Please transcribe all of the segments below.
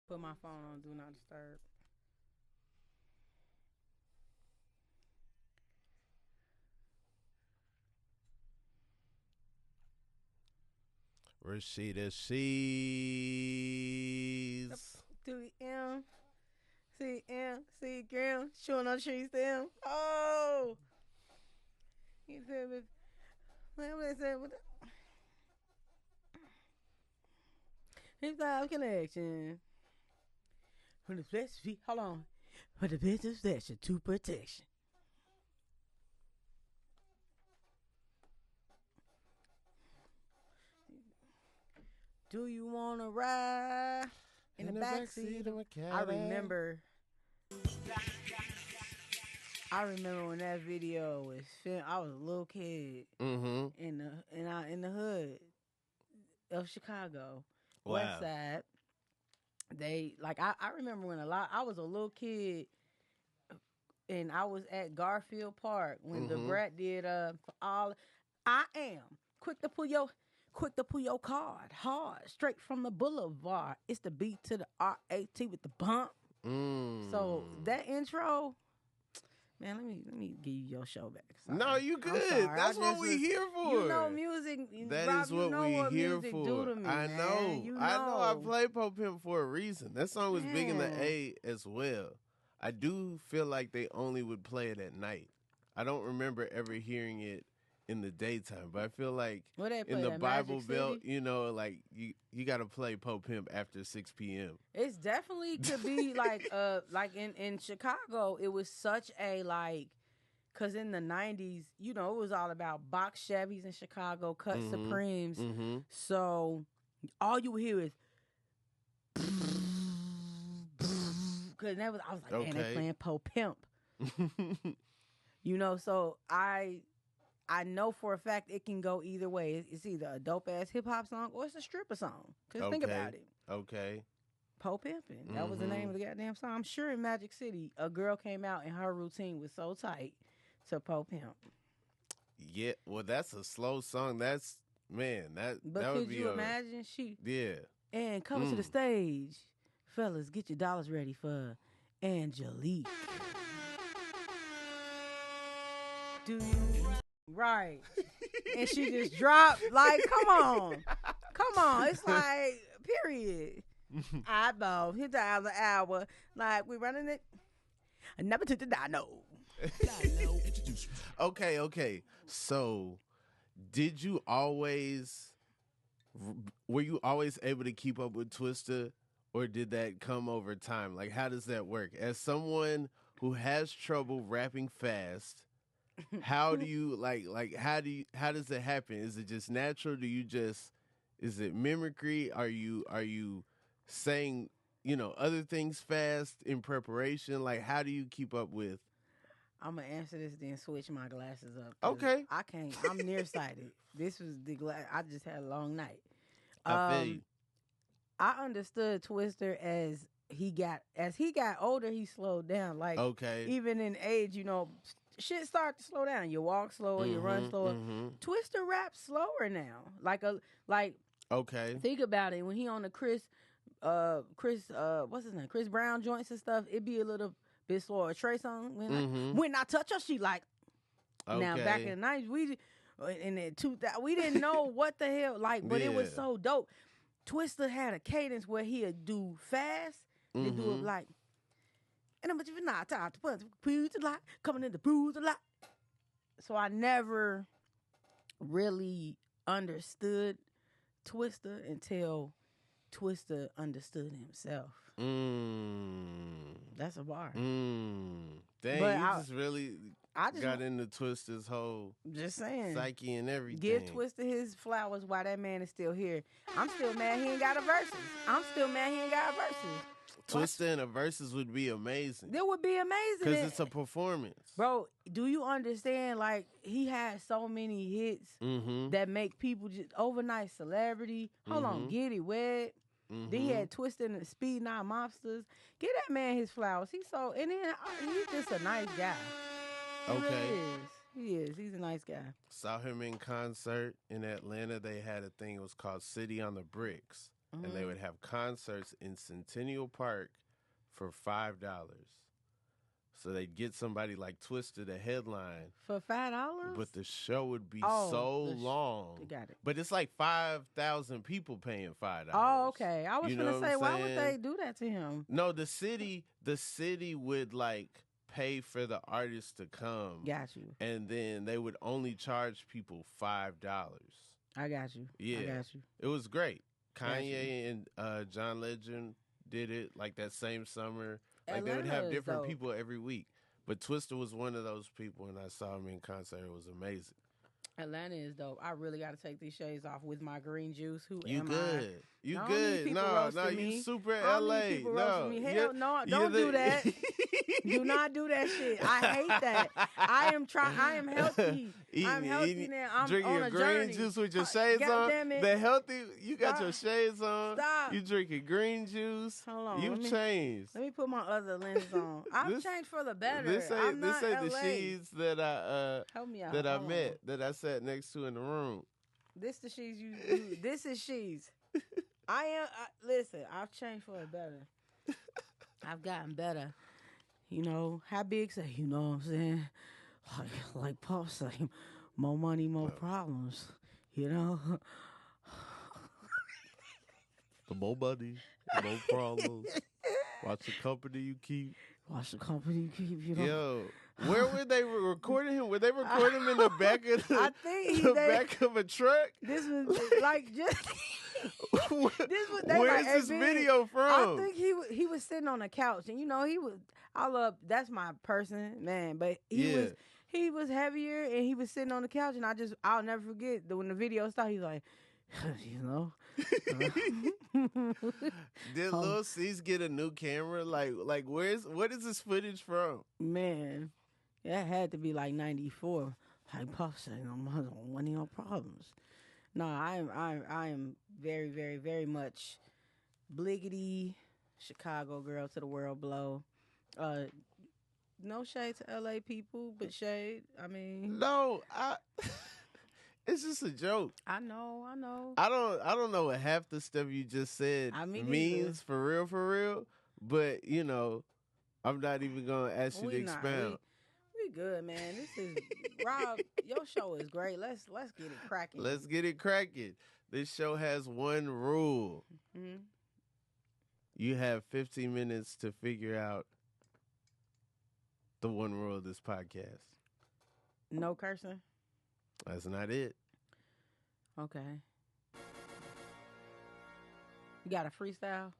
Put my phone on Do Not Disturb. Rashida She's. 2M, CM, C Gram, showing on trees them. Oh, you feel me? What they say? Hip Hop Connection. From the flesh feet, hold on. For the business session to protection. Do you wanna ride in the backseat? of a I Cadillac. remember. I remember when that video was filmed. I was a little kid Mm-hmm. in the hood of Chicago, West Wow. Side. I remember when I was a little kid and I was at Garfield Park when the Mm-hmm. brat did for all I am quick to pull your card hard straight from the boulevard. It's the beat to the RAT with the bump. So that intro, man, let me give you your show back. Sorry. No, you I'm good. sorry. That's what we here for. You know music. That Rob, is you what know we what here music for. do to me, I man. know. You I know. I know. play Pope Pimp for a reason. That song was big in the Man. A as well. I do feel like they only would play it at night. I don't remember ever hearing it in the daytime, but I feel like What they in play the at Bible Magic Belt, City? like you got to play Pope Pimp after 6 p.m. It's definitely could be like in Chicago. It was such a cause in the '90s, it was all about box Chevys in Chicago, cut Mm-hmm. Supremes. Mm-hmm. So all you would hear is. Cause I was like, man, they Okay. playing Pope Pimp. So I know for a fact it can go either way. It's either a dope ass hip hop song or it's a stripper song. Cause think about it. Okay. Pope Pimpin'. That was the name of the goddamn song. I'm sure in Magic City, a girl came out and her routine was so tight to Pope Pimp. Yeah. Well, that's a slow song. That's man. But That would could be you a imagine she yeah. and coming to the stage, fellas, get your dollars ready for Angelique. Do you right? And she just dropped come on. It's like period. Eyeball, $50 an hour. Like we running it. I never took the dino. Okay. So, did you always were you always able to keep up with Twista, or did that come over time? Like, how does that work? As someone who has trouble rapping fast, how do you how does it happen? Is it just natural? Is it mimicry? Are you saying other things fast in preparation? Like, how do you keep up with? I'm gonna answer this, then switch my glasses up. Okay. I can't. I'm nearsighted. This was the glass. I just had a long night. I feel you. I understood Twister as he got older, he slowed down. Like Okay. even in age, shit start to slow down. You walk slower, you run slower. Twister raps slower now. Like Okay. think about it. When he on the what's his name? Chris Brown joints and stuff, it be a little bit slower. Trey song when I touch her, she like. Okay. Now back in the '90s, in the 2000, we didn't know what the hell but it was Yeah. so dope. Twister had a cadence where he'd do fast, then do it like, and I'm not tired to punch, bruise a lot, coming in the bruise a lot. So I never really understood Twister until Twister understood himself. That's a bar. Dang, But you just really I just got into Twister's whole just saying. psyche and everything. Give Twister his flowers while that man is still here. I'm still mad he ain't got a verses. I'm still mad he ain't got a verses. Twister in a verses would be amazing. That would be amazing. Because it's a performance. Bro, do you understand? Like, he had so many hits that make people just overnight celebrity. Hold on, Get It Wet. Then he had Twister and the Speed 9 Mobsters. Give that man his flowers. He's just a nice guy. He Okay. really is. He is. He's a nice guy. Saw him in concert in Atlanta. They had a thing, it was called City on the Bricks. and they would have concerts in Centennial Park for $5. So they'd get somebody like Twista to headline. For $5? But the show would be so long. Got it. But it's like 5,000 people paying $5. Oh, okay. I was you going to say, why would saying? they do that to him? No, the city would like pay for the artists to come. Got you. And then they would only charge people $5. I got you. Yeah. I got you. It was great. Kanye and John Legend did it like that same summer. Like Atlanta they would have is different dope. people every week. But Twista was one of those people, and I saw him in concert. It was amazing. Atlanta is dope. I really got to take these shades off with my green juice. Who You am good. I? You I don't need good. people No, roasting me. you super I don't LA. need people No. roasting me. Hell no, don't do that. Do not do that shit. I hate that. I am healthy. I'm healthy now. I'm drinking on your a green journey. juice with your shades God on. damn it. The healthy, you got Stop. your shades on. Stop. You drinking green juice. Hold on. You've changed. Let me put my other lenses on. I've This- changed for the better. This I'm not ain't LA. the SHEEDZ that Help me out. I Hold on. met, that I sat next to in the room. This the SHEEDZ you this is SHEEDZ. Listen, I've changed for the better. I've gotten better. You know, how big say, you know what I'm saying? Like Paul say, more money, more problems. You know? The more money, the more problems. Watch the company you keep. Watch the company you keep, you know. Yo, where were they recording him? Were they recording him in the back of I think back of a truck? this was like just this was they Where's like, this hey, video from? I think he was sitting on the couch, and you know that's my person, man. But he was heavier, and he was sitting on the couch, and I'll never forget that when the video started, he's like, you know. Did Lil C's get a new camera? Like what is this footage from? Man, that had to be like 94. Like Puff said, I'm one of your problems. No, I am very, very, very much bliggity Chicago girl to the world blow. No shade to LA people, but shade. I mean, No, it's just a joke. I know. I don't know what half the stuff you just said means for real. But you know, I'm not even gonna ask you to expound. We good, man. This is Rob. Your show is great. Let's get it cracking. Let's get it cracking. This show has one rule. Mm-hmm. You have 15 minutes to figure out the one rule of this podcast. No cursing. That's not it. Okay. You got a freestyle?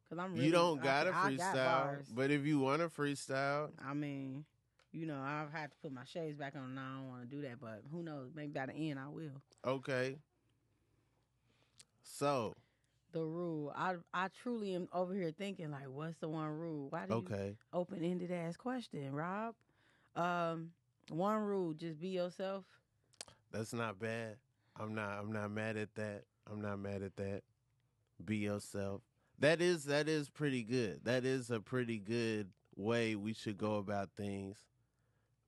Cause I'm really, you don't got a I got freestyle, bars. but if you want a freestyle, I mean, you know, I've had to put my shades back on. Now I don't want to do that, but who knows? Maybe by the end I will. okay. So The rule. I truly am over here thinking like, what's the one rule? Why do you open-ended ass question, Rob? One rule: just be yourself. that's not bad. I'm not mad at that. I'm not mad at that. Be yourself. That is pretty good. That is a pretty good way we should go about things.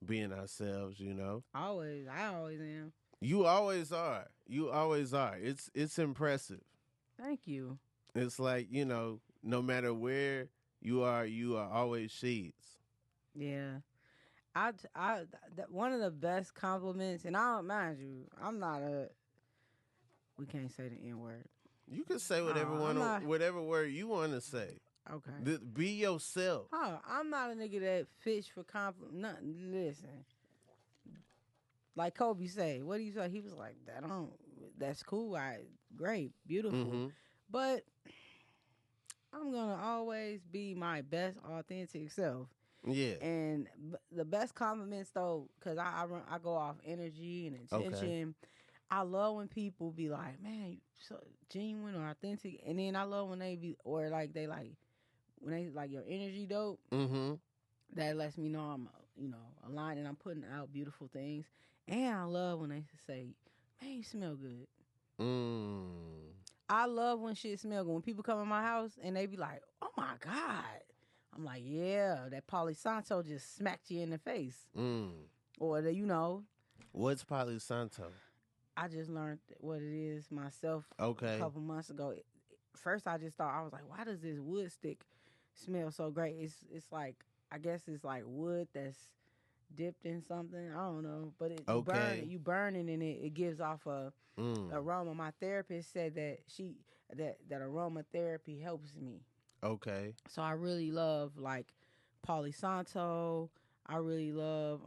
Being ourselves, you know. I always am. You always are. You always are. It's impressive. Thank you. It's like, you know, no matter where you are always SHEEDZ. Yeah. One of the best compliments, and I don't mind you, we can't say the N-word. You can say whatever whatever word you want to say. Okay. Be yourself. I'm not a nigga that fish for compliment. Nothing. Listen. Like Kobe say, what do you say? He was like, that's cool. Great. Beautiful. Mm-hmm. But I'm going to always be my best authentic self. Yeah. And the best compliments, though, because I go off energy and intention. Okay. I love when people be like, man, you so genuine or authentic. And then I love when they be, or like they like, when they like your energy dope. Mm-hmm. That lets me know I'm, aligned and I'm putting out beautiful things. And I love when they say, man, you smell good. I love when shit smell good. When people come in my house and they be like, oh my God. I'm like, yeah, that Palo Santo just smacked you in the face. Or What's Palo Santo? I just learned what it is myself a couple months ago. first I just thought, I was like, why does this wood stick smell so great? It's like, I guess it's like wood that's dipped in something. I don't know, but you burn it and it gives off a aroma. My therapist said that that aromatherapy helps me. Okay. So I really love like Palo Santo. I really love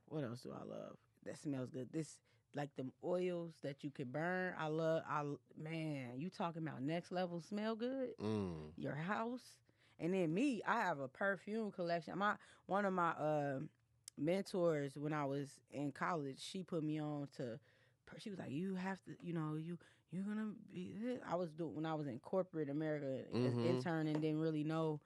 what else do I love? That smells good. This like them oils that you can burn. Man, you talking about next level smell good? Your house. And then me, I have a perfume collection. One of my mentors when I was in college, she put me on to. She was like, "You have to, you're gonna be." I was doing when I was in corporate America as intern and didn't really know,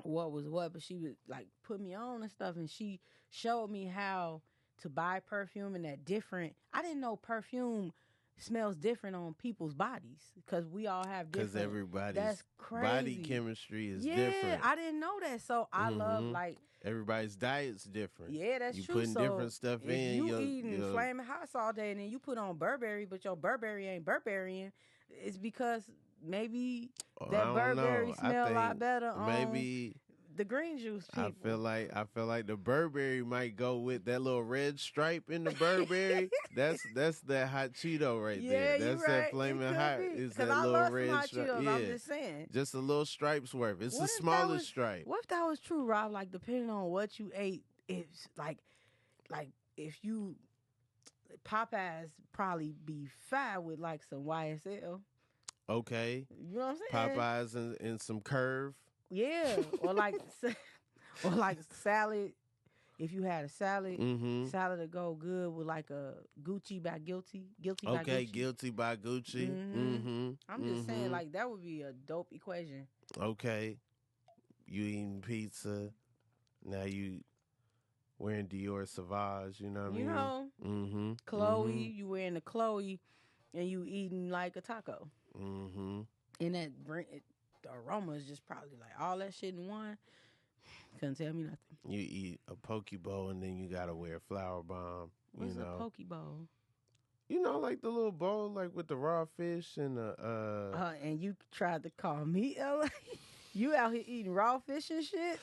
what was what. But she would like put me on and stuff, and she showed me how to buy perfume and that different. I didn't know perfume smells different on people's bodies because we all have different. Because everybody's that's crazy. Body chemistry is different. I didn't know that. So I love like everybody's diet's different. Yeah, that's you true. Putting different stuff if in. You eating flaming hots all day and then you put on Burberry, but your Burberry ain't Burberryan. It's because maybe that Burberry smell a lot better on maybe the green juice people. I feel like the Burberry might go with that little red stripe in the Burberry. that's that hot Cheeto right there. That's that flaming hot. Is that I little love red hot stripe? Cheetos, Yeah. I'm just saying. Just a little stripes worth. It's the smallest stripe. What if that was true, Rob? Like depending on what you ate, it's like if you Popeyes probably be fat with like some YSL. Okay. You know what I'm saying? Popeyes and some Curve. Yeah, or like salad. If you had a salad, salad to go good with like a Gucci by Guilty by Gucci. Okay, Guilty by Gucci. I'm just saying, like that would be a dope equation. Okay, you eating pizza, now you wearing Dior Sauvage. You know what I mean? Chloe, you wearing the Chloe, and you eating like a taco. And that the aroma is just probably like all that shit in one. Couldn't tell me nothing. You eat a poke bowl and then you gotta wear a flour bomb. What's a poke bowl? You know, like the little bowl, like with the raw fish and the. And you tried to call me LA. You out here eating raw fish and shit.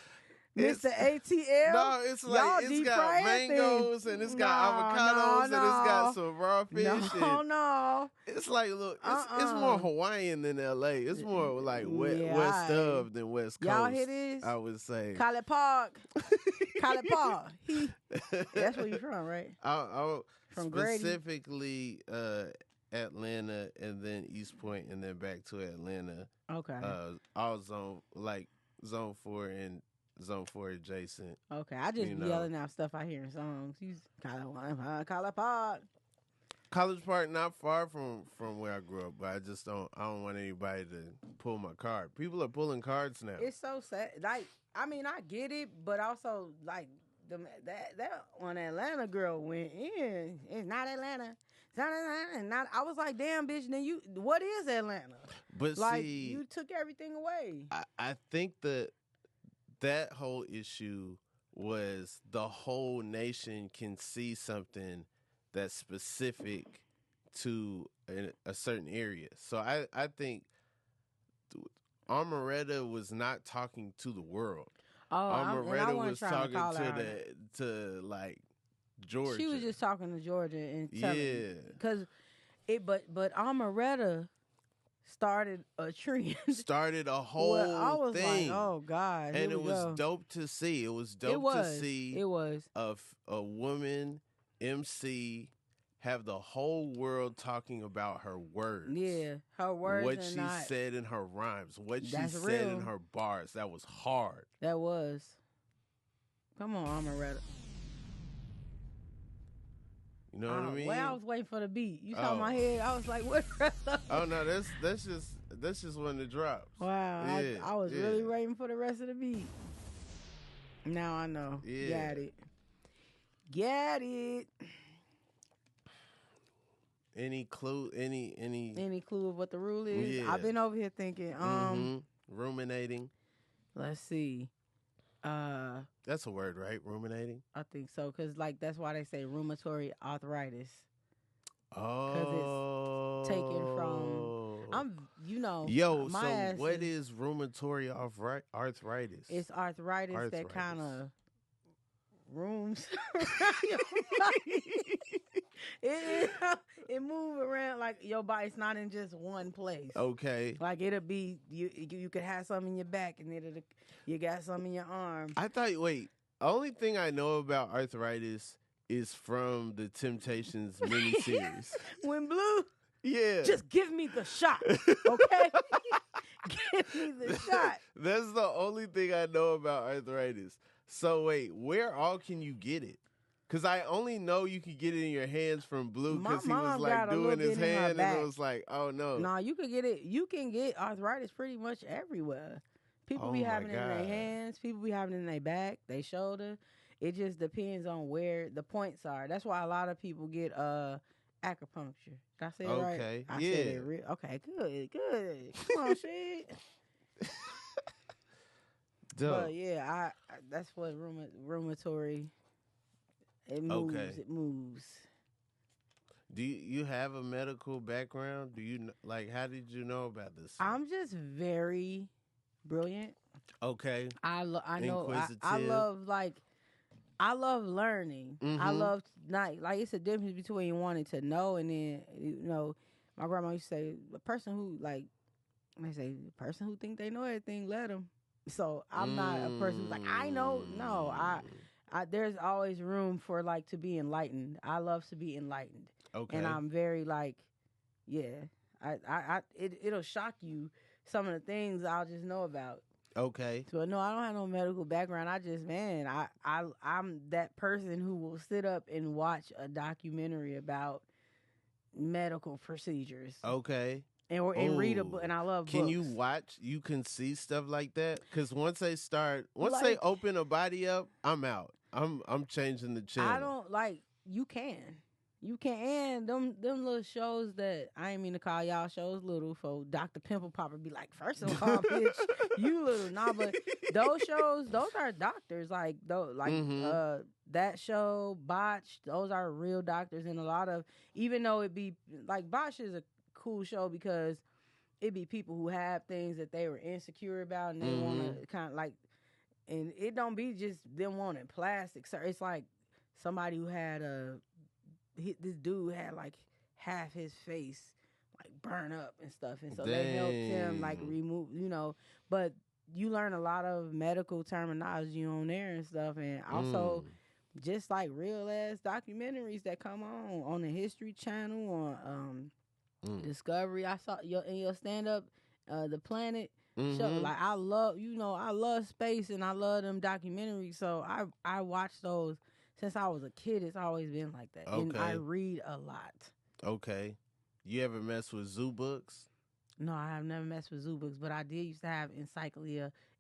Mr. ATL? No, it's like y'all it's got mangoes and it's got avocados and it's got some raw fish. No. It's like, look, it's more Hawaiian than LA. It's more like West of than West Coast. Y'all hear this? I would say. College Park. College Park. That's where you from, right? From specifically Atlanta and then East Point and then back to Atlanta. Okay. All zone 4 and Zone 4 adjacent. Okay, I just be yelling out stuff I hear in songs. College Park. College Park, not far from where I grew up, but I don't want anybody to pull my card. People are pulling cards now. It's so sad. Like, I mean, I get it, but also like that one Atlanta girl went in. It's not Atlanta. It's not Atlanta. I was like, damn, bitch. Then what is Atlanta? But like, see, you took everything away. I think that whole issue was the whole nation can see something that's specific to a certain area. So I think Amaretta was not talking to the world. Amaretta was talking to like Georgia. She was just talking to Georgia and because but Amaretta started a trend. Started a whole thing. I was like, oh God. And it was dope to see. It was dope to see a woman MC have the whole world talking about her words. Yeah, her words. What she said in her rhymes. What she said in her bars. That was hard. That was. Come on, Amaretta. You know what I mean? Well, I was waiting for the beat. You saw my head. I was like, what? Oh no, that's just when it drops. Wow, yeah, I was really waiting for the rest of the beat. Now I know. Yeah. Got it. Any clue? Any clue of what the rule is? Yeah. I've been over here thinking. Ruminating. Let's see. That's a word, right? Ruminating. I think so, because like that's why they say rheumatoid arthritis. Oh. taken from. Yo, my so ass what is rheumatoid arthritis? It's arthritis that kind of rooms around your body. It move around like your body's not in just one place. Okay. Like it'll be you could have some in your back and you got some in your arm. I thought only thing I know about arthritis is from the Temptations miniseries. When Blue, yeah, just give me the shot, okay? Give me the shot. That's the only thing I know about arthritis. So wait, where all can you get it? Because I only know you can get it in your hands from Blue because he was like doing his hand and it was like, oh no. No, you could get it. You can get arthritis pretty much everywhere. People be having it in their hands. People be having it in their back, their shoulder. It just depends on where the points are. That's why a lot of people get acupuncture. Did I say it right? Okay. I said it real. Okay, good. Come on, shit. But yeah, I that's what rheumatoid. It moves. Okay. It moves. Do you have a medical background? Do you how did you know about this? I'm just very brilliant. Okay. I know. Inquisitive. I love learning. Mm-hmm. I love it's a difference between wanting to know and then my grandma used to say the person who the person who think they know everything, let them. So I'm not a person who's like I know. No, I there's always room for to be enlightened. I love to be enlightened. Okay. And I'm very it'll shock you some of the things I'll just know about. Okay. So no, I don't have no medical background. I just I'm that person who will sit up and watch a documentary about medical procedures. Okay. And read a book, and I love books. Can you watch? You can see stuff like that? Because once they open a body up, I'm out. I'm changing the channel. I don't you can, and them little shows that I ain't mean to call y'all shows little for Dr. Pimple Popper be like, first of all, bitch, you little. Nah, but those shows, those are doctors. That show, Botched, those are real doctors, and a lot of, even though it be, Botched is a cool show because it be people who have things that they were insecure about and they want to kind of and it don't be just them wanting plastic. So it's like somebody who had this dude had half his face burn up and stuff, and so they helped him remove, but you learn a lot of medical terminology on there and stuff, and also just real ass documentaries that come on the History Channel on Discovery. I saw in your stand up the Planet show. I love space and I love them documentaries, so I watch those since I was a kid. It's always been like that. Okay. And I read a lot. Okay. You ever mess with zoo books? No, I have never messed with zoo books, but I did used to have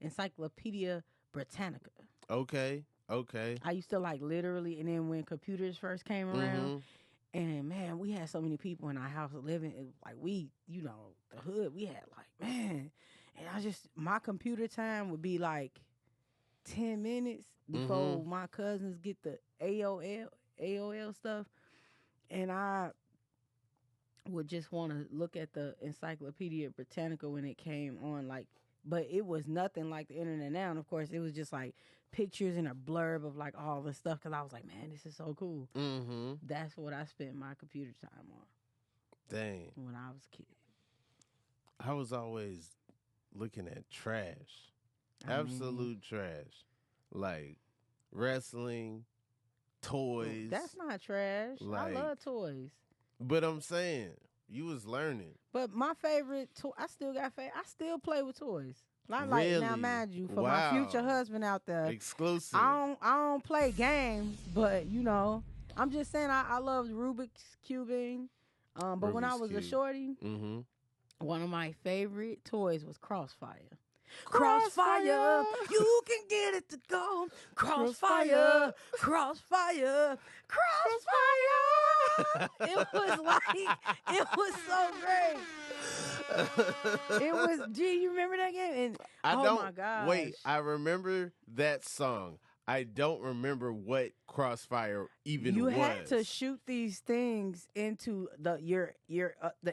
Encyclopedia Britannica. Okay. I used to literally, and then when computers first came around, and man, we had so many people in our house living. It was the hood, we had man, and my computer time would be 10 minutes before my cousins get the AOL stuff, and I would just want to look at the Encyclopedia Britannica when it came on, but it was nothing like the internet now. And of course, it was just pictures and a blurb of all the stuff, because I was man, this is so cool. That's what I spent my computer time on. Dang. When I was a kid. I was always looking at trash. Absolute trash. Wrestling, toys. That's not trash. I love toys. But I'm saying, you was learning. But my favorite toy, I still play with toys. Really? Now, mind you, for my future husband out there. Exclusive. I don't play games, but I'm just saying I loved Rubik's cubing. But when I was a shorty, one of my favorite toys was Crossfire. Crossfire, you can get it to go. Crossfire, crossfire, crossfire. It was so great. It was, you remember that game? And, I don't, my gosh. Wait, I remember that song. I don't remember what Crossfire even You was. had to shoot these things into the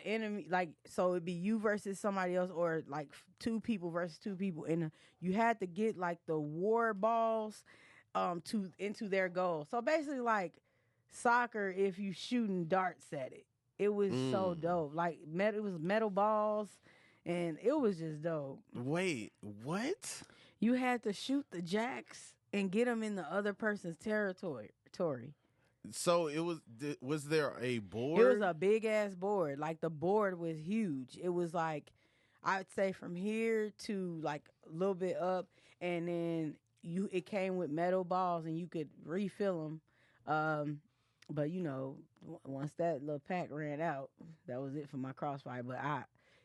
enemy, like, so it'd be you versus somebody else, or like two people versus two people, and you had to get like the war balls into their goal. So basically, like soccer, if you shooting darts at it. It was so dope. Like it was metal balls, and it was just dope. Wait, what? You had to shoot the jacks and get them in the other person's territory. So it was there a board? It was a big ass board. Like the board was huge. It was like, I'd say from here to like a little bit up, and then it came with metal balls and you could refill them. But you know, once that little pack ran out, that was it for my Crossfire. But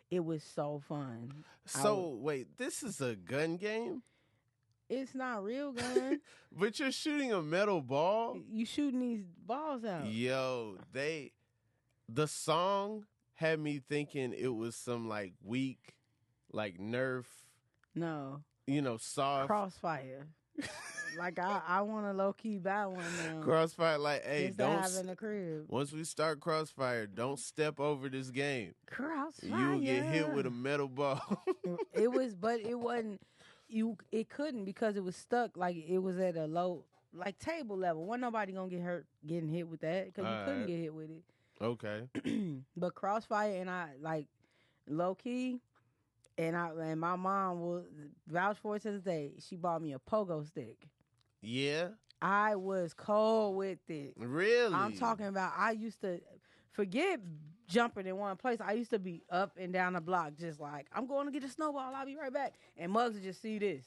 it was so fun. So wait, this is a gun game? It's not real gun. But you're shooting a metal ball? You shooting these balls out. Yo, the song had me thinking it was some like weak, like Nerf. No. Soft. Crossfire. Like I want to low key buy one now. Crossfire, like, hey, just don't have in the crib. Once we start Crossfire, don't step over this game. Crossfire. You'll get hit with a metal ball. But it wasn't. It couldn't, because it was stuck. Like it was at a low, like table level. Wasn't nobody gonna get hurt getting hit with that, because you couldn't get hit with it. Okay. But Crossfire, and I like low key. And my mom will vouch for it to this day. She bought me a pogo stick. Yeah? I was cold with it. Really? I'm talking about, I used to forget jumping in one place. I used to be up and down the block just like, I'm going to get a snowball. I'll be right back. And Muggs would just see this.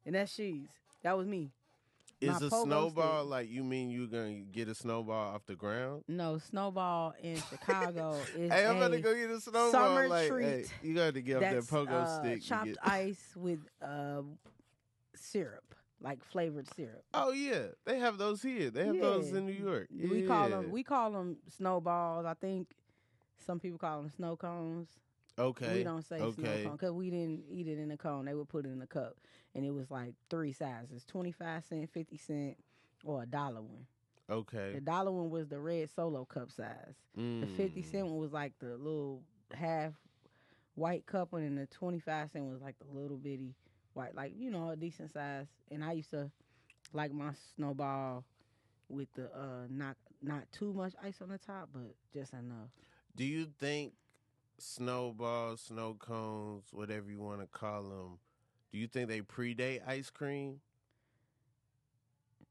And that's SHEEDZ. That was me. Is a snowball stick. Like, you mean you're going to get a snowball off the ground? No, Snowball in Chicago is hey, I'm about to go get a snowball. Summer like, treat. Hey, you got to get off that pogo stick. Chopped ice with syrup, like flavored syrup. Oh, yeah. They have those here. They have those in New York. Yeah. We call them snowballs. I think some people call them snow cones. Okay. We don't say snow cone because we didn't eat it in a cone. They would put it in a cup. And it was like 3 sizes, 25 cent, 50 cent, or $1 one. Okay. The $1 one was the red Solo cup size. The 50 cent one was like the little half white cup one, and the 25 cent was like the little bitty white, like, a decent size. And I used to like my snowball with the not too much ice on the top, but just enough. Do you think snowballs, snow cones, whatever you want to call them, do you think they predate ice cream?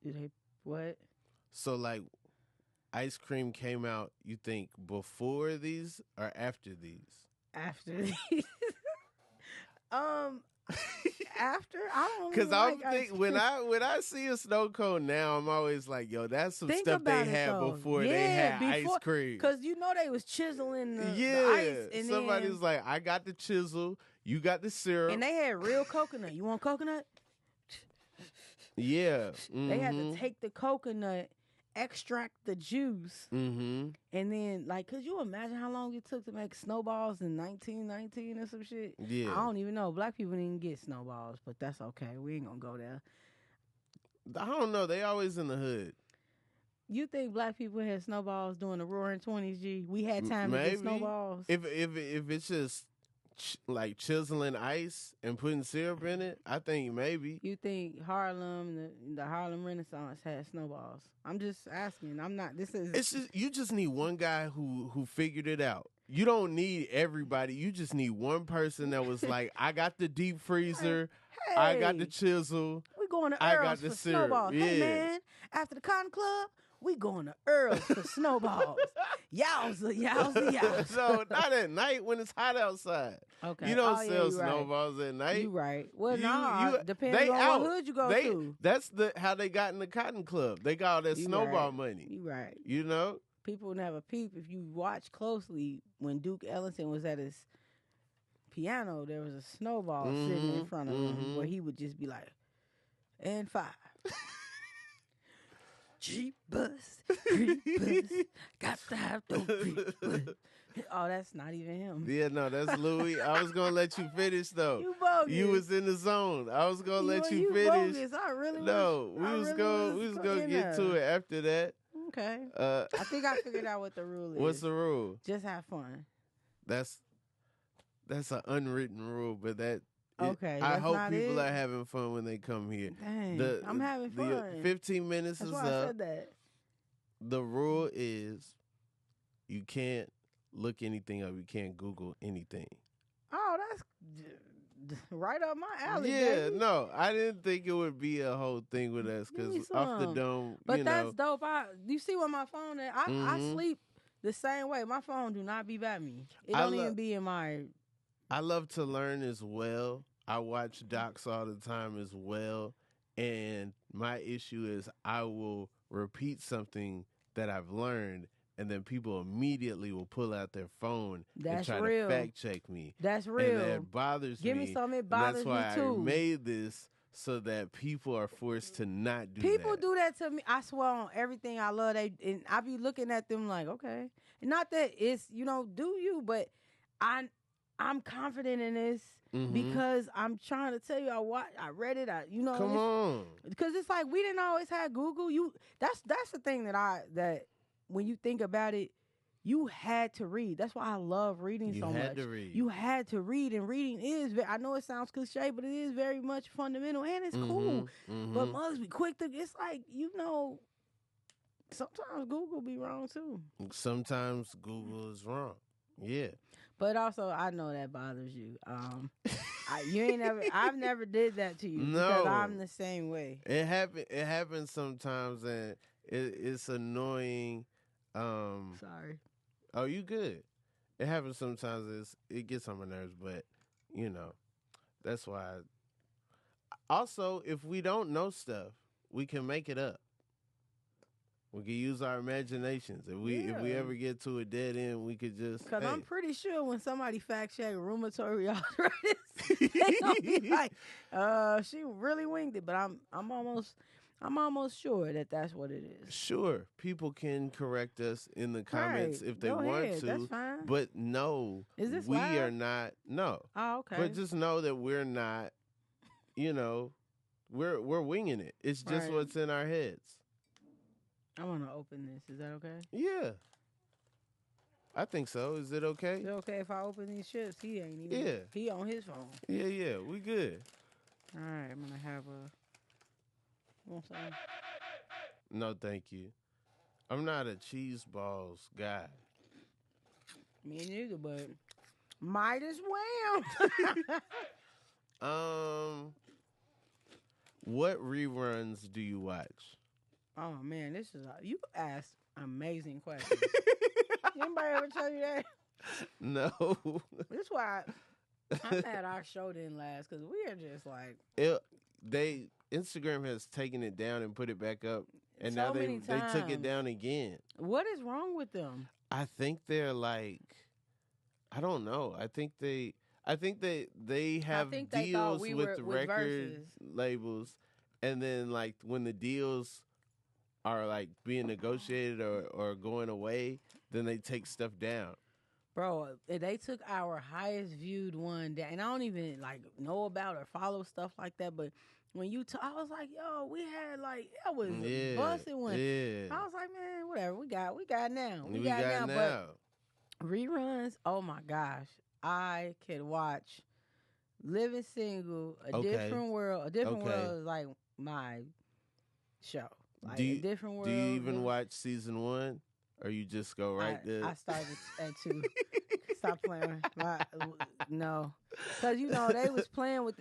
Do they what? So, like, ice cream came out, you think, before these or after these? After these. After, I don't because really I'm thinking when I see a snow cone now, I'm always like, yo, that's some stuff they had before they had ice cream. Because they was chiseling the ice. And somebody's like, I got the chisel, you got the syrup, and they had real coconut. You want coconut? Yeah. Mm-hmm. They had to take the coconut, extract the juice, and then, like, could you imagine how long it took to make snowballs in 1919 or some shit? Yeah. I don't even know. Black people didn't get snowballs, but that's okay. We ain't gonna go there. I don't know. They always in the hood. You think black people had snowballs during the Roaring 20s, G? We had time to get snowballs? If it's just like chiseling ice and putting syrup in it, I think maybe. You think Harlem, the Harlem Renaissance had snowballs? I'm just asking. I'm not. It's just, you just need one guy who figured it out. You don't need everybody. You just need one person that was like, I got the deep freezer, hey, I got the chisel, we going to I Earl's got the for syrup. snowballs. Yeah. Hey man, after the Cotton Club, we going to Earl's for snowballs. Yowza. No, not at night when it's hot outside. Okay. You don't sell snowballs at night. You right. Well, depends on what hood you go to. That's how they got in the Cotton Club. They got all that snowball money. You right. You know? People never peep. If you watch closely, when Duke Ellington was at his piano, there was a snowball sitting in front of him where he would just be like, and 5. cheap bus, free bus, got to have the free bus. Oh, that's not even him. Yeah, no, that's Louis. I was gonna let you finish though. You bogus. You was in the zone. I was gonna let you finish. Bogus. I really no, was. we was gonna get to it after that. Okay. I think I figured out what the rule is. What's the rule? Just have fun. That's an unwritten rule, but okay. I hope people are having fun when they come here. Dang, I'm having fun. The 15 minutes That's is why up. I said that. The rule is you can't look anything up. You can't Google anything. Oh, that's right up my alley. Yeah, baby. no, I didn't think it would be a whole thing with us because off the dome. But that's dope. You see what my phone is? I sleep the same way. My phone do not be by me. It don't even be in my. I love to learn as well. I watch docs all the time as well, and my issue is I will repeat something that I've learned, and then people immediately will pull out their phone and try to fact check me. That's real. And that bothers me. Give me something. It bothers me too. That's why I made this so that people are forced to not do that. People do that to me. I swear on everything I love. And I be looking at them like, okay. Not that it's, do you, but I'm confident in this because I'm trying to tell you. I read it. Come on. Because it's like we didn't always have Google. That's the thing that when you think about it, you had to read. That's why I love reading so much. You had to read. You had to read, and reading is. I know it sounds cliche, but it is very much fundamental, and it's cool. But must be quick to. It's like sometimes Google be wrong too. Sometimes Google is wrong. Yeah. But also, I know that bothers you. I've never did that to you. No, because I'm the same way. It happens sometimes, and it's annoying. Sorry. Oh, you good? It happens sometimes. It gets on my nerves, but that's why. Also, if we don't know stuff, we can make it up. We can use our imaginations. If we ever get to a dead end, we could just. Because I'm pretty sure when somebody fact check rheumatoid arthritis, they gonna be like, she really winged it. But I'm almost sure that that's what it is. Sure, people can correct us in the comments if they want to. That's fine. But no, is this we live? are not. No. Oh, okay. But just know that we're not. We're winging it. It's just what's in our heads. I want to open this. Is that okay? Yeah. I think so. Is it okay? Is it okay if I open these shits? He ain't even. Yeah. He on his phone. Yeah. We good. All right. I'm going to have want some? No, thank you. I'm not a cheese balls guy. Me neither, but might as well. What reruns do you watch? Oh man, you asked amazing questions. Anybody ever tell you that? No. That's why I'm mad our show didn't last because we are just like Instagram has taken it down and put it back up, and so now they took it times. down again. What is wrong with them? I think they're like, I don't know. I think they have deals with record labels, and then like when the deals are like being negotiated or going away, then they take stuff down. Bro, they took our highest viewed one down, and I don't even like know about or follow stuff like that, but when I was like, yo, we had like, that was a busted one. Yeah. I was like, man, whatever, we got now. We got now. But reruns, oh my gosh, I could watch Living Single, A Different World. A Different World is like my show. Like A Different World. Do you even watch season 1? Or you just go there? I started at 2. Stop playing. No. Because, they was playing with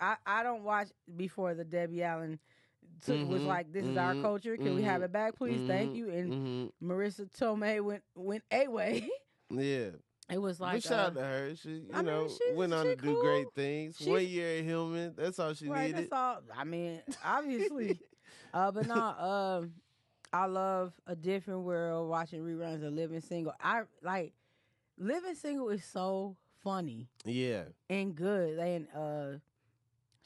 I don't watch before the Debbie Allen was like, this is our culture. Can we have it back, please? Thank you. And Marissa Tomei went A-way. Yeah. It was like... But shout out to her. She, went on to do great things. 1 year at Hillman. That's all she needed. That's all. I mean, obviously. But no, I love A Different World, watching reruns of Living Single. Living Single is so funny. Yeah. And good. And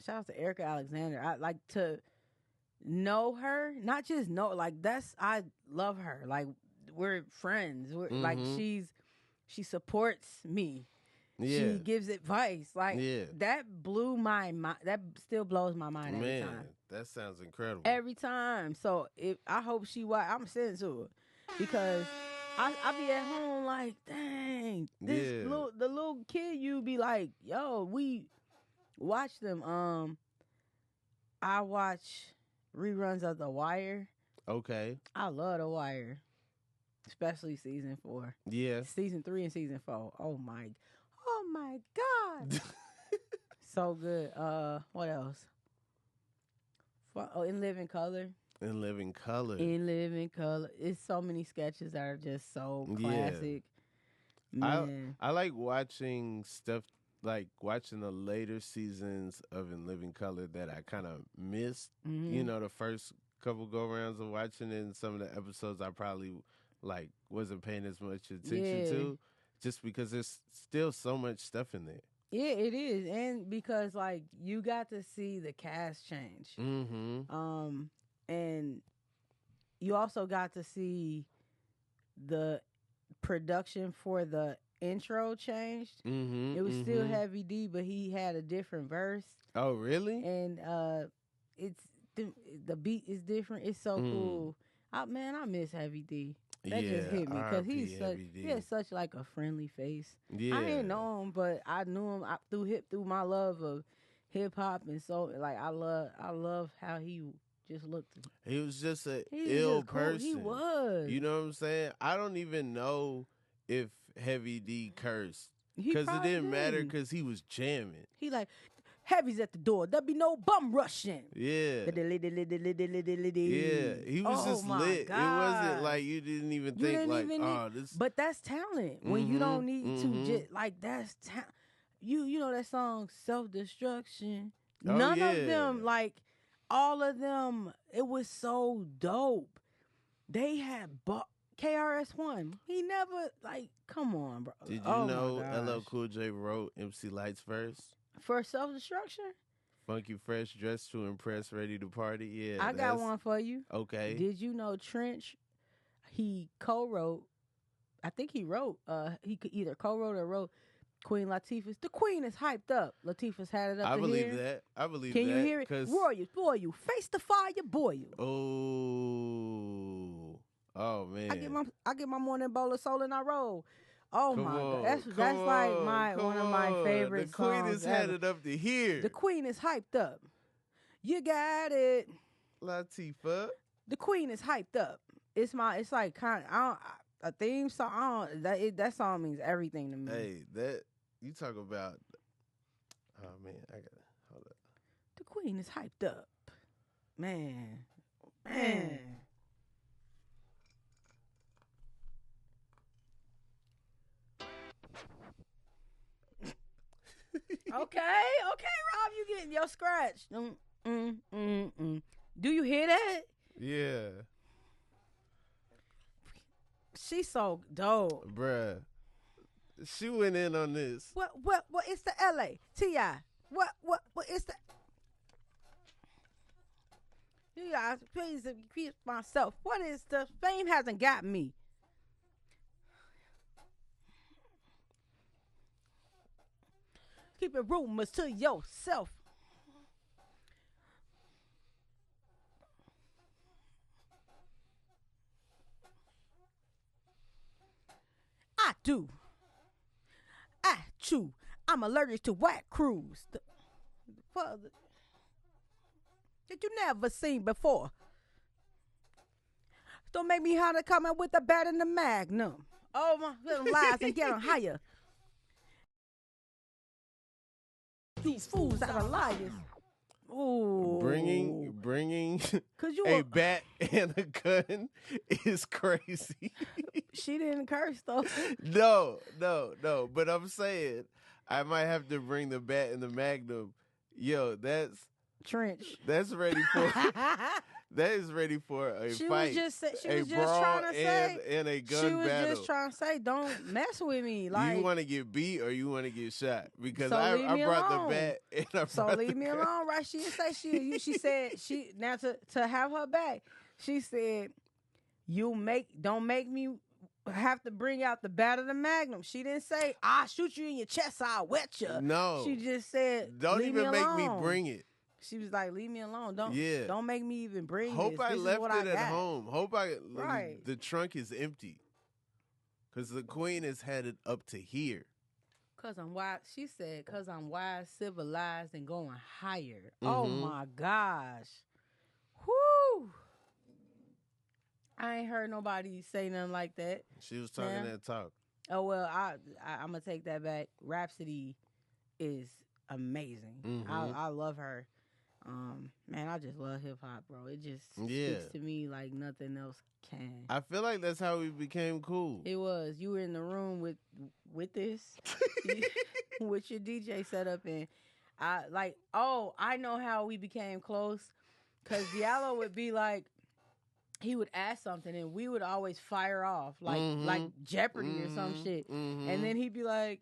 shout out to Erica Alexander. I like to know her, not just know, like I love her. Like we're friends. We're like she supports me. Yeah. She gives advice. Like that blew my mind. That still blows my mind every time. That sounds incredible. Every time. So I hope she I'm sending to her because I be at home like, dang, the little kid you be like, yo, we watch them. I watch reruns of The Wire. Okay. I love The Wire, especially season 4. Yeah. Season 3 and season 4. Oh my God. So good. What else? In Living Color. In Living Color. In Living Color. It's so many sketches that are just so classic. Man. I like watching stuff, like watching the later seasons of In Living Color that I kind of missed. You know, the first couple go-rounds of watching it, and some of the episodes I probably like wasn't paying as much attention to, just because there's still so much stuff in there. Yeah, it is. And because like you got to see the cast change. And you also got to see the production for the intro changed. It was still Heavy D, but he had a different verse. Oh, really? And it's the beat is different. It's so cool. I miss Heavy D. That just hit me because he has such like a friendly face. Yeah, I didn't know him, but I knew him through my love of hip hop, and so like I love how he just looked. He was just an ill person. He was. You know what I'm saying? I don't even know if Heavy D cursed because it didn't matter because he was jamming. He like. Heavy's at the door. There'll be no bum rushing. Yeah. Yeah. He was just lit. God. It wasn't like you didn't even think this. But that's talent. When you don't need to just like that's talent. You know that song Self-Destruction. None of them, like all of them, it was so dope. They had KRS-One. He never like come on, bro. Did you know LL Cool J wrote MC Light's verse? For Self-Destruction? Funky Fresh, dressed to impress, ready to party. Yeah, I got one for you. Okay. Did you know Trench, he co-wrote, I think he wrote, he could either co-wrote or wrote Queen Latifah's. The Queen is hyped up. Latifah's had it up I to believe here. that. I believe Can that. you hear it? Royal, boy, you face the fire, boy, you. Oh man. I get my morning bowl of soul and I roll. Oh my God, that's like one of my favorite songs. The Queen is headed up to here. The Queen is hyped up. You got it, Latifah. The Queen is hyped up. It's like kind of a theme song. That song means everything to me. Hey, that you talk about. Oh man, I gotta hold up. The Queen is hyped up, man. Okay, Rob, you getting your scratch. Do you hear that? Yeah. She's so dope. Bruh. She went in on this. What it's the LA T.I. What it's the you guys please repeat myself. What is the fame hasn't got me. Keeping rumors to yourself. I do. I chew. I'm allergic to whack crews. That you never seen before. Don't make me how to come out with the bat and the magnum. Oh my, them lies and get them higher. These fools that are liars. Ooh. Bringing a bat and a gun is crazy. She didn't curse though. No. But I'm saying I might have to bring the bat and the magnum. Yo, that's Trench. That's ready for That is ready for a fight. She was just brawl trying to say, and a gun she was battle. just trying to say, don't mess with me. Like, you want to get beat or you want to get shot? Because So leave I me brought alone. the bat and I so brought leave the me gun. alone, right? She didn't say she said she now to have her back. She said, don't make me have to bring out the bat of the magnum. She didn't say, I'll shoot you in your chest, I'll wet you. No. She just said, Don't leave even me make me alone. bring it. She was like, leave me alone. Yeah. Don't make me even bring Hope this. I This left is what it I at got. home. Right. The trunk is empty. Because the queen is headed up to here. Cause I'm wise. She said, cause I'm wise, civilized, and going higher. Oh my gosh. Whoo. I ain't heard nobody say nothing like that. She was talking that talk. Oh well, I'm gonna take that back. Rhapsody is amazing. I love her. Man, I just love hip hop, bro. It just speaks to me like nothing else can. I feel like that's how we became cool. It was. You were in the room with this, with your DJ setup, and I know how we became close. Cause Diallo would be like, he would ask something, and we would always fire off like Jeopardy or some shit, and then he'd be like,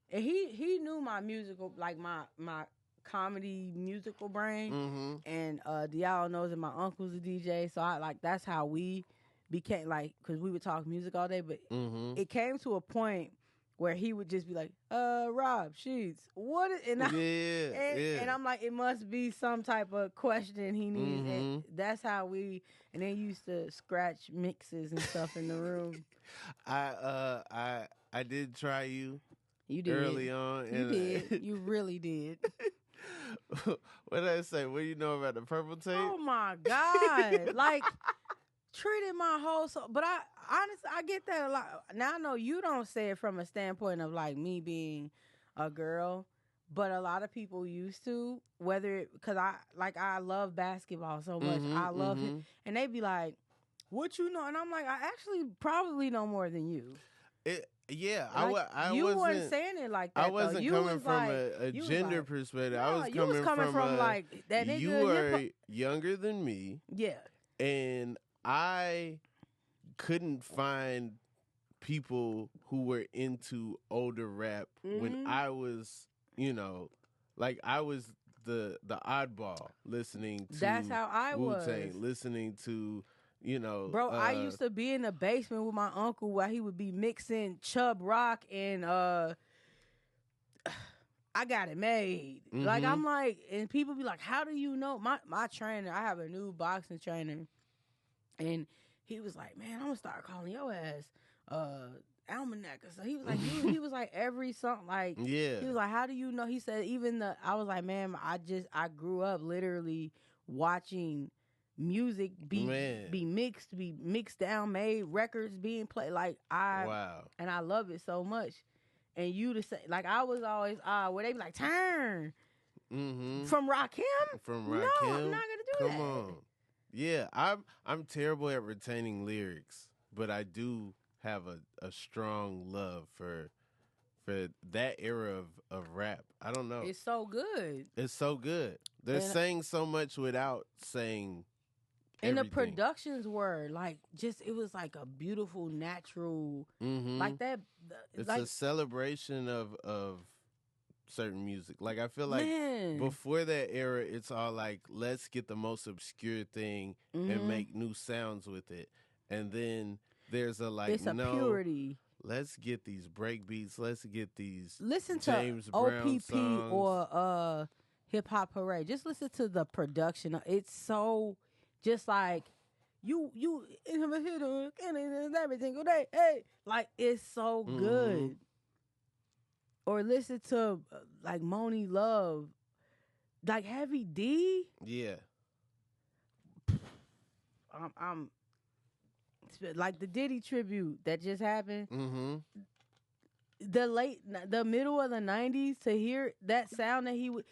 and he knew my musical, like my comedy musical brain, and Diallo knows that my uncle's a DJ, so that's how we became, like, because we would talk music all day, but it came to a point where he would just be like, Rob, SHEEDZ, what is, and I'm like, it must be some type of question he needs, and that's how we, and then used to scratch mixes and stuff in the room. I did try you. You did. Early on. You did. You really did. What did I say? What do you know about the purple tape? Oh my God. Like, treated my whole soul. But I honestly, I get that a lot. Now I know you don't say it from a standpoint of like me being a girl, but a lot of people used to, because I love basketball so much. I love it. And they be like, what you know? And I'm like, I actually probably know more than you. I wasn't saying it like that. I wasn't coming from a gender perspective. No, I was coming from like that nigga. You are younger than me. Yeah. And I couldn't find people who were into older rap when I was, like I was the oddball listening to That's how I Wu-Tang, was. listening to Bro, I used to be in the basement with my uncle while he would be mixing Chubb Rock and I Got It Made. Like, I'm like, and people be like, how do you know? My trainer, I have a new boxing trainer, and he was like, man, I'm gonna start calling your ass Almanac. So he was like, he was like, every song, like, he was like, how do you know? He said, I was like, man, I grew up literally watching music be mixed down, made records being played, like and I love it so much. And you to say, like, I was always where they be like, turn from Rakim. From Rakim, no, I'm not gonna do that. Come on, yeah, I'm terrible at retaining lyrics, but I do have a strong love for that era of rap. I don't know, it's so good. It's so good. They're saying so much without saying. And everything. the productions were like, it was like a beautiful, natural, like that. It's like, a celebration of certain music. Like, I feel like before that era, it's all like, let's get the most obscure thing and make new sounds with it. And then there's it's a purity. Let's get these break beats. Let's get these James to Brown OPP songs. Or Hip Hop Parade. Just listen to the production. It's so. Just like you every single day, hey, like it's so good. Or listen to like Moni Love, like Heavy D. Yeah, I'm like the Diddy tribute that just happened. The middle of the 90s, to hear that sound that he was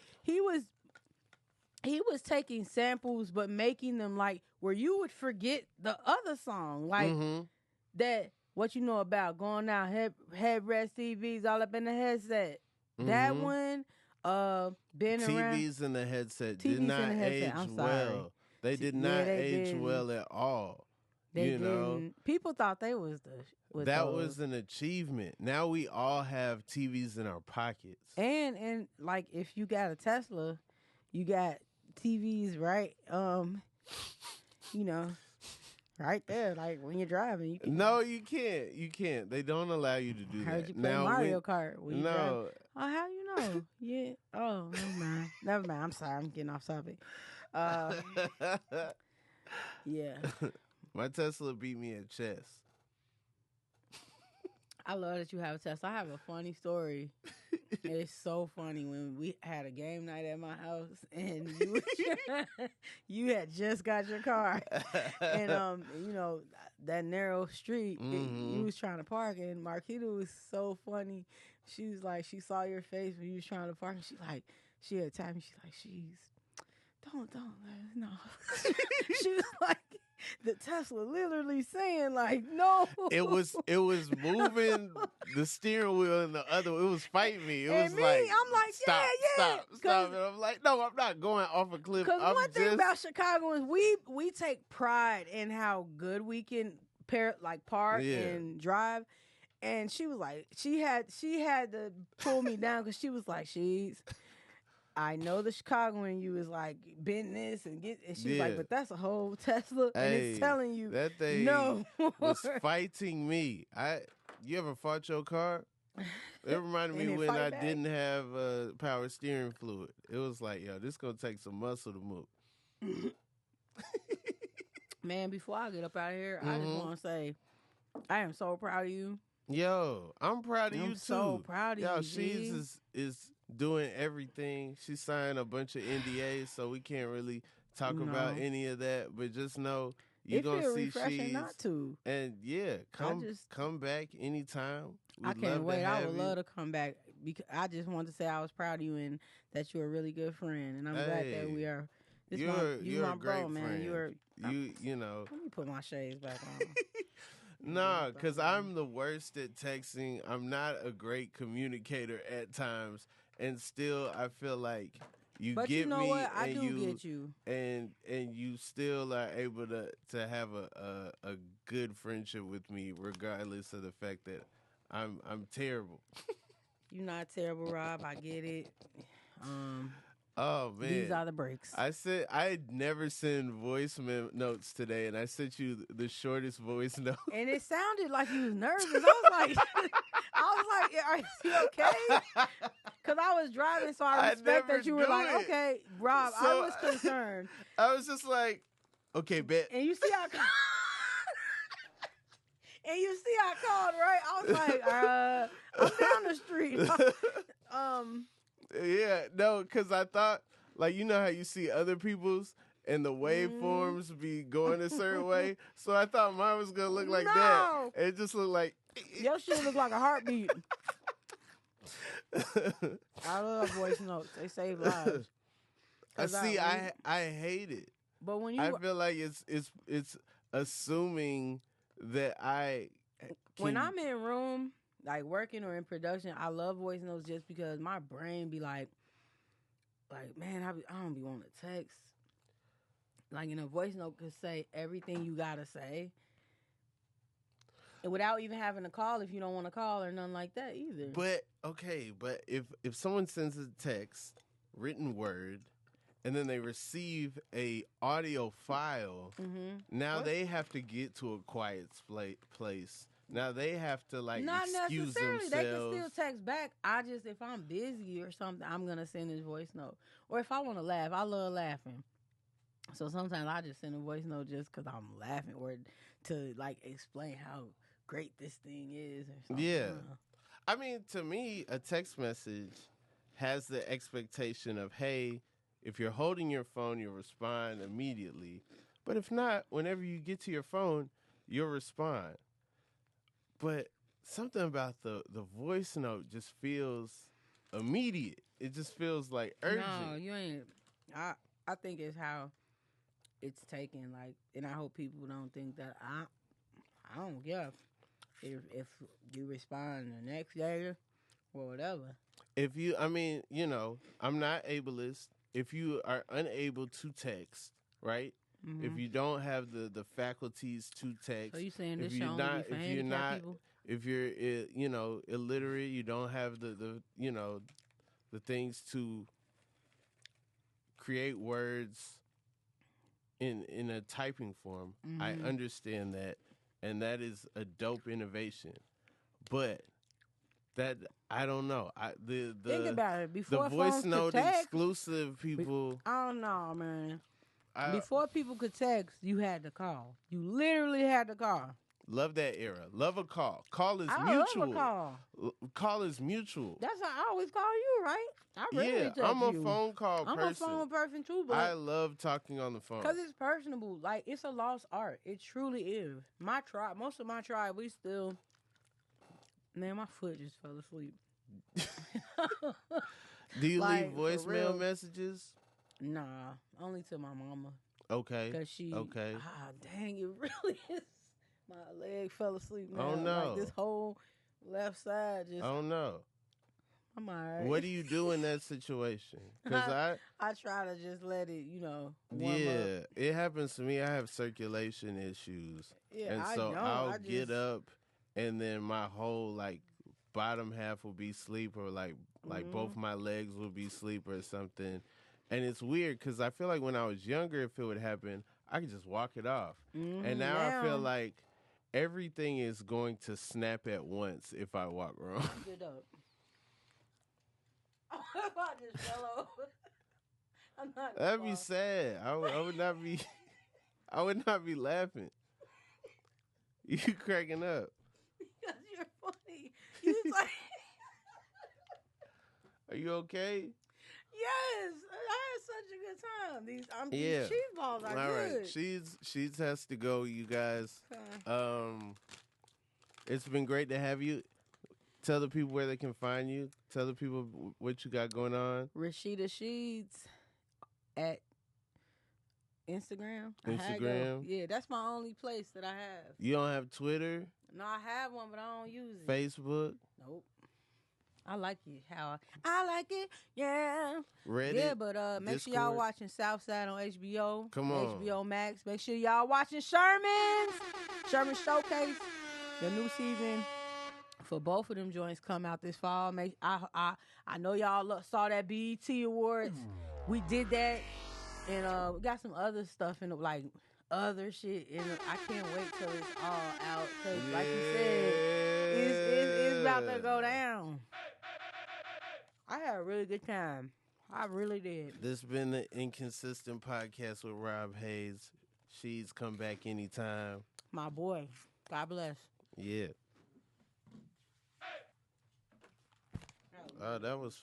taking samples, but making them like where you would forget the other song, like that. What you know about going out headrest TVs all up in the headset? That one, been around. TVs in the headset did not age well. They did not they age didn't. well at all. They you know, didn't. People thought they was that those. was an achievement. Now we all have TVs in our pockets. And like if you got a Tesla, you got TVs right. You know, right there. Like when you're driving, you can. No, you can't. You can't. They don't allow you to do I heard that. you play Mario Kart. When you drive. No. Oh, how you know? Yeah. Oh, never mind. Never mind. I'm sorry. I'm getting off topic. Yeah. My Tesla beat me at chess. I love that you have a Tesla. I have a funny story. It's so funny when we had a game night at my house and you had just got your car and you know that narrow street you was trying to park, and Marquita was so funny. She was like, she saw your face when you was trying to park, and she had tapped me. She's like, don't let us know. She was like, the Tesla literally saying like, no. It was moving the steering wheel and the other. It was fighting me. It was me, like, I'm like, stop. And I'm like, no, I'm not going off a cliff. Because one thing about Chicago is we take pride in how good we can park and drive. And she was like, she had to pull me down because she was like, SHEEDZ, I know the Chicagoan you is like bend this and she was like, but that's a whole Tesla and it's telling you that thing no was fighting me. You ever fought your car? It reminded me when I didn't have power steering fluid. It was like, yo, this gonna take some muscle to move. Man, before I get up out of here, I just want to say, I am so proud of you. Yo, I'm proud of you too. So proud of you. SHEEDZ is doing everything. She signed a bunch of NDAs, so we can't really talk about any of that. But just know you're gonna see SHEEDZ. Not to. And come back anytime. I can't wait. I would love to come back because I just wanted to say I was proud of you and that you're a really good friend, and I'm glad that we are. You're my bro, man. You know. Let me put my shades back on. Nah, because I'm the worst at texting. I'm not a great communicator at times. And still, I feel like you but get me. But you know what? I do get you. And you still are able to have a good friendship with me, regardless of the fact that I'm terrible. You're not terrible, Rob. I get it. Oh man, these are the breaks. I said I'd never send voice notes today, and I sent you the shortest voice note. And it sounded like you was nervous. I was like, are you okay? Because I was driving, so I respect that you were like, okay, Rob. So, I was concerned. I was just like, okay, bet. And you see, I called, right? I was like, I'm down the street. Yeah, no, because I thought, like, you know how you see other people's and the waveforms be going a certain way? So I thought mine was going to look like that. It just looked like... Your shit look like a heartbeat. I love voice notes. They save lives. I hate it. But when you... I feel like it's assuming that I... When I'm in room... like working or in production, I love voice notes just because my brain be like, man, I don't be wanting to text. Like, in a voice note could say everything you gotta say, and without even having to call if you don't want to call or nothing like that either. But if someone sends a text, written word, and then they receive a audio file, now they have to get to a quiet place. Now they have to not excuse necessarily. themselves. They can still text back. If I'm busy or something, I'm gonna send this voice note. Or if I want to laugh, I love laughing. So sometimes I just send a voice note just because I'm laughing or to explain how great this thing is or something. Yeah. I mean, to me, a text message has the expectation of, hey, if you're holding your phone, you'll respond immediately. But if not, whenever you get to your phone, you'll respond. But something about the voice note just feels immediate. It just feels like urgent. No, you ain't. I think it's how it's taken. And I hope people don't think that I don't care if you respond the next day or whatever. I'm not ableist. If you are unable to text, right? If you don't have the faculties to text, So you saying if this should you're only not, be for if you're handicapped not, people? if you're illiterate, you don't have the the things to create words in a typing form. I understand that, and that is a dope innovation. But that I don't know. Think about it. The Before voice phones could note text, exclusive people. I don't know, man. I Before people could text, you had to call. You literally had to call. love that era. Love a call. Call is I mutual. love a call. Call is mutual. That's how I always call you, right? I really Yeah, text I'm a you. phone call I'm person. a phone person too, I but love talking on the phone. because it's personable. Like, it's a lost art. It truly is. My tribe, most of my tribe, we still... Man, my foot just fell asleep. Do you Like, leave for real. voicemail messages? Nah, only to my mama. Okay. Because she... Okay. Dang, it really is. My leg fell asleep now. Oh, no. Like, this whole left side just... Oh no. I'm all right. What do you do in that situation? Because I try to just let it, warm yeah, up. it happens to me. I have circulation issues, Yeah, and I so don't. I'll get up, and then my whole bottom half will be asleep, or like both my legs will be asleep or something. And it's weird because I feel like when I was younger, if it would happen, I could just walk it off. And now I feel like everything is going to snap at once if I walk wrong. Get up. I just fell over. I'm not. That'd be sad. I would not be. I would not be laughing. You cracking up? Because you're funny. You like. Are you okay? Yes, I had such a good time. These Yeah. cheese balls are All good. right, she's has to go. You guys. It's been great to have you. Tell the people where they can find you. Tell the people what you got going on. Rashida SHEEDZ at Instagram. Instagram. Yeah, that's my only place that I have. You don't have Twitter? No, I have one, but I don't use it. Facebook? Nope. I like it. I like it. Yeah. Reddit? Yeah, but make sure y'all Discord? watching Southside on HBO. Come on. HBO Max. Make sure y'all watching Sherman Showcase. The new season for both of them joints come out this fall. I know y'all saw that BET Awards. We did that, and we got some other stuff in the other shit. I can't wait till it's all out. Cause like you said, it's about to go down. I had a really good time. I really did. This has been the Inconsistent Podcast with Rob Haze. She's come back anytime. My boy. God bless. Yeah. Oh, that was fun.